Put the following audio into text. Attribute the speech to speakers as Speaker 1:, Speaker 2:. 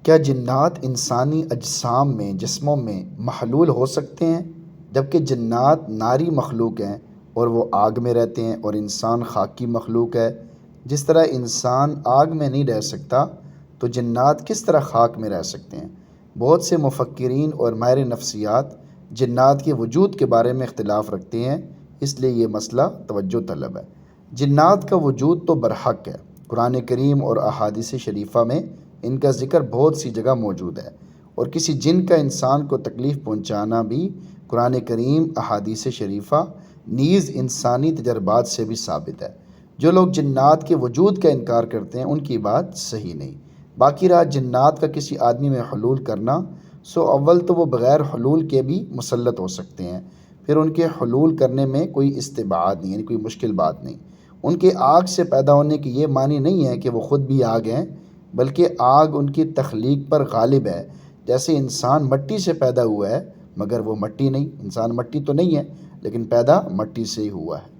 Speaker 1: کیا جنات انسانی اجسام میں جسموں میں محلول ہو سکتے ہیں؟ جبکہ جنات ناری مخلوق ہیں اور وہ آگ میں رہتے ہیں، اور انسان خاکی مخلوق ہے۔ جس طرح انسان آگ میں نہیں رہ سکتا تو جنات کس طرح خاک میں رہ سکتے ہیں؟ بہت سے مفکرین اور ماہر نفسیات جنات کے وجود کے بارے میں اختلاف رکھتے ہیں، اس لیے یہ مسئلہ توجہ طلب ہے۔ جنات کا وجود تو برحق ہے، قرآن کریم اور احادیث شریفہ میں ان کا ذکر بہت سی جگہ موجود ہے، اور کسی جن کا انسان کو تکلیف پہنچانا بھی قرآن کریم، احادیث شریفہ نیز انسانی تجربات سے بھی ثابت ہے۔ جو لوگ جنات کے وجود کا انکار کرتے ہیں ان کی بات صحیح نہیں۔ باقی رہا جنات کا کسی آدمی میں حلول کرنا، سو اول تو وہ بغیر حلول کے بھی مسلط ہو سکتے ہیں، پھر ان کے حلول کرنے میں کوئی استبعاد نہیں، یعنی کوئی مشکل بات نہیں۔ ان کے آگ سے پیدا ہونے کی یہ معنی نہیں ہے کہ وہ خود بھی آگ ہیں، بلکہ آگ ان کی تخلیق پر غالب ہے۔ جیسے انسان مٹی سے پیدا ہوا ہے، مگر وہ مٹی نہیں، انسان مٹی تو نہیں ہے، لیکن پیدا مٹی سے ہی ہوا ہے۔